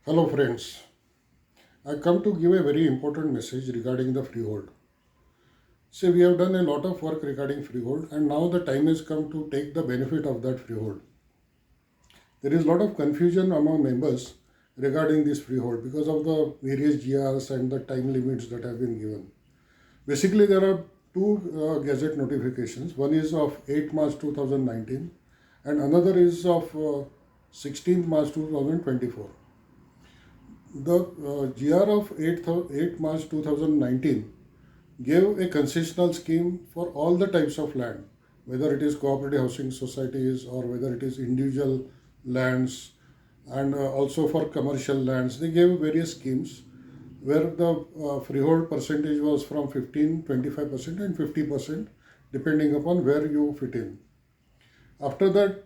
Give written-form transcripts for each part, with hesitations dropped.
Hello friends, I come to give a very important message regarding the freehold. See, we have done a lot of work regarding freehold and now the time has come to take the benefit of that freehold. There is a lot of confusion among members regarding this freehold because of the various GRs and the time limits that have been given. Basically, there are two gazette notifications. One is of 8 March 2019 and another is of 16th March 2024. The GR of 8 March 2019 gave a concessional scheme for all the types of land, whether it is cooperative housing societies or whether it is individual lands, and also for commercial lands. They gave various schemes where the freehold percentage was from 15, 25% and 50% depending upon where you fit in. After that,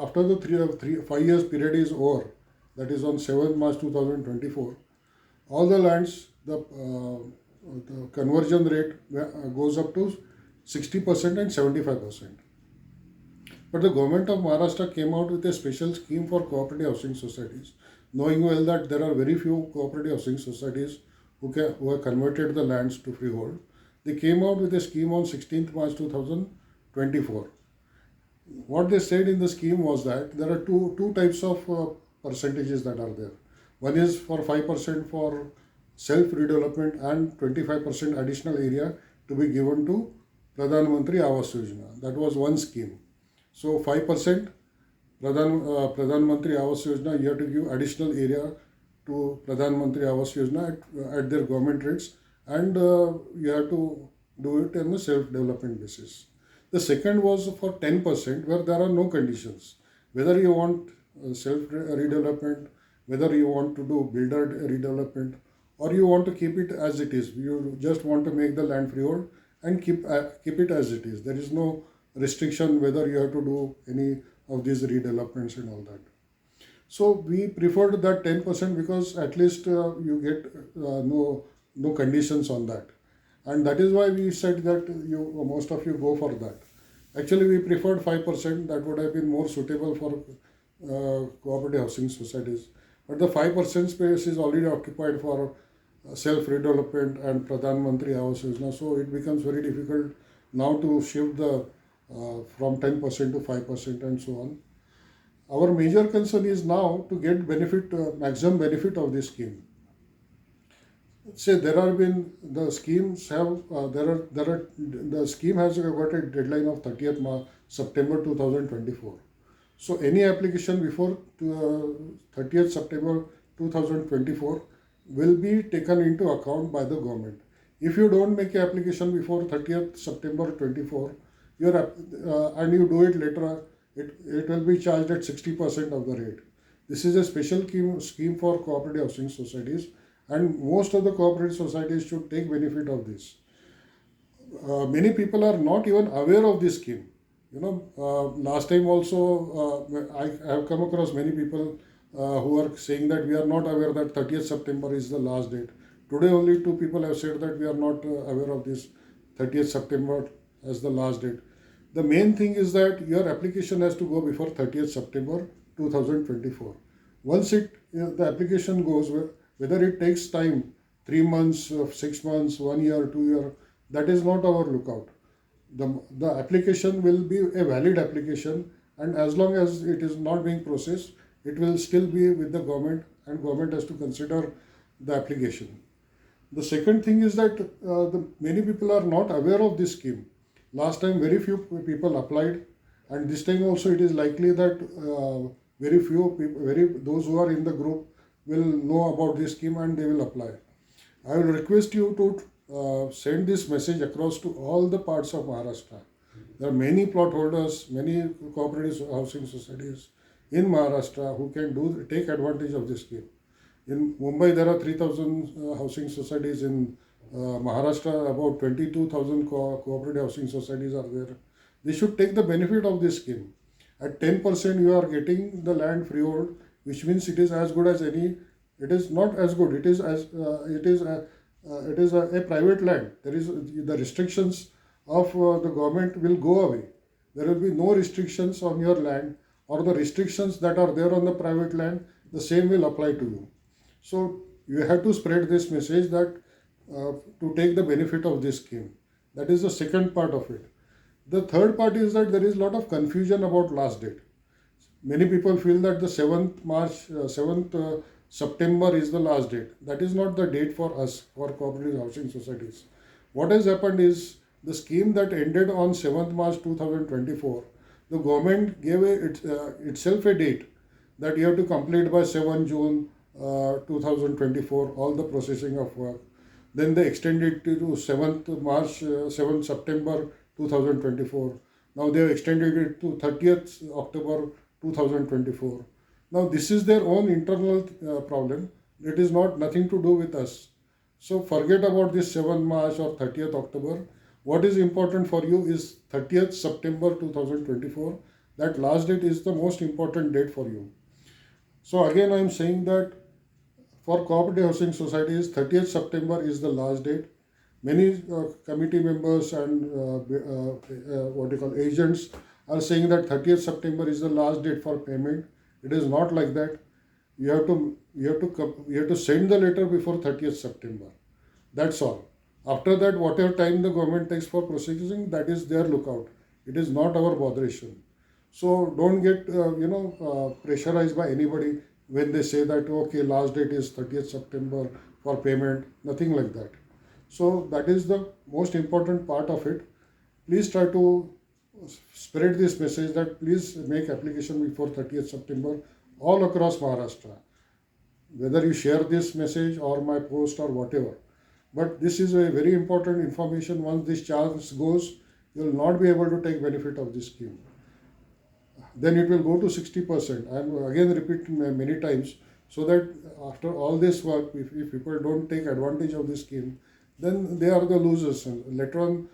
after the 5 years period is over, that is on 7th March 2024, all the lands, the conversion rate goes up to 60% and 75%. But the government of Maharashtra came out with a special scheme for cooperative housing societies, knowing well that there are very few cooperative housing societies who have converted the lands to freehold. They came out with a scheme on 16th March 2024. What they said in the scheme was that there are two types of percentages that are there. One is for 5% for self redevelopment and 25% additional area to be given to Pradhan Mantri Awas Yojana. That was one scheme. So 5% Pradhan Mantri Awas Yojana, you have to give additional area to Pradhan Mantri Awas Yojana at their government rates, and you have to do it on a self-development basis. The second was for 10% where there are no conditions. Whether you want self-redevelopment, whether you want to do builder redevelopment, or you want to keep it as it is. You just want to make the land freehold and keep it as it is. There is no restriction whether you have to do any of these redevelopments and all that. So we preferred that 10% because at least you get no conditions on that, and that is why we said that most of you go for that. Actually, we preferred 5%. That would have been more suitable for cooperative housing societies. But the 5% space is already occupied for self-redevelopment and Pradhan Mantri Awas Yojana. So it becomes very difficult now to shift the from 10% to 5% and so on. Our major concern is now to get maximum benefit of this scheme. Say there have been the schemes have the scheme has got a deadline of 30th September 2024. So any application before 30th September 2024 will be taken into account by the government. If you don't make an application before 30th September 24, and you do it later, it will be charged at 60% of the rate. This is a special scheme for cooperative housing societies, and most of the cooperative societies should take benefit of this. Many people are not even aware of this scheme. Last time also I have come across many people who are saying that we are not aware that 30th September is the last date. Today only two people have said that we are not aware of this 30th September as the last date. The main thing is that your application has to go before 30th September 2024. Once the application goes, whether it takes time, 3 months, 6 months, 1 year, 2 year, that is not our lookout. The application will be a valid application, and as long as it is not being processed, it will still be with the government, and government has to consider the application. The second thing is that many people are not aware of this scheme. Last time very few people applied, and this time also it is likely that very few people, those who are in the group will know about this scheme and they will apply. I will request you to send this message across to all the parts of Maharashtra. There are many plot holders, many cooperative housing societies in Maharashtra who can take advantage of this scheme. In Mumbai, there are 3,000 housing societies. In Maharashtra, about 22,000 cooperative housing societies are there. They should take the benefit of this scheme. At 10%, you are getting the land freehold, which means it is as good as any. It is not as good. It is a private land. There is the restrictions of the government will go away. There will be no restrictions on your land, or the restrictions that are there on the private land the same will apply to you. So you have to spread this message that to take the benefit of this scheme. That is the second part of it. The third part is that there is a lot of confusion about last date. Many people feel that the 7th March, 7th September is the last date. That is not the date for us, for cooperative housing societies. What has happened is the scheme that ended on 7th March 2024, the government gave itself a date that you have to complete by 7 June 2024 all the processing of work. Then they extended it to 7th March, 7th September 2024. Now they have extended it to 30th October 2024. Now this is their own internal problem. It is not nothing to do with us. So forget about this 7th March or 30th October. What is important for you is 30th September 2024. That last date is the most important date for you. So again I am saying that for cooperative housing societies, 30th September is the last date. Many committee members and what you call agents are saying that 30th September is the last date for payment. It is not like that. You have to send the letter before 30th September. That's all. After that, whatever time the government takes for processing, that is their lookout. It is not our botheration. So don't get pressurized by anybody when they say that okay, last date is 30th September for payment. Nothing like that. So that is the most important part of it. Please try to spread this message that please make application before 30th September all across Maharashtra. Whether you share this message or my post or whatever. But this is a very important information. Once this chance goes, you will not be able to take benefit of this scheme. Then it will go to 60%. I am again repeating many times so that after all this work, if people don't take advantage of this scheme, then they are the losers. And later on,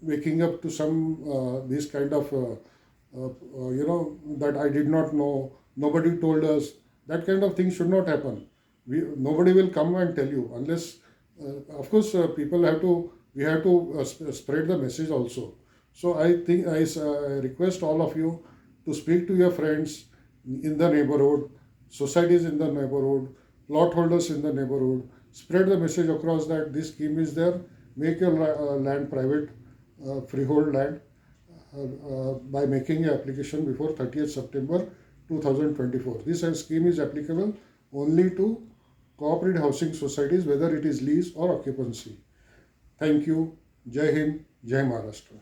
waking up to some this kind of, that I did not know, nobody told us, that kind of thing should not happen. Nobody will come and tell you unless, of course, we have to spread the message also. So I think I request all of you to speak to your friends in the neighborhood, societies in the neighborhood, plot holders in the neighborhood. Spread the message across that this scheme is there. Make your land private, freehold land, by making an application before 30th September 2024. This scheme is applicable only to cooperative housing societies, whether it is lease or occupancy. Thank you. Jai Hind, Jai Maharashtra.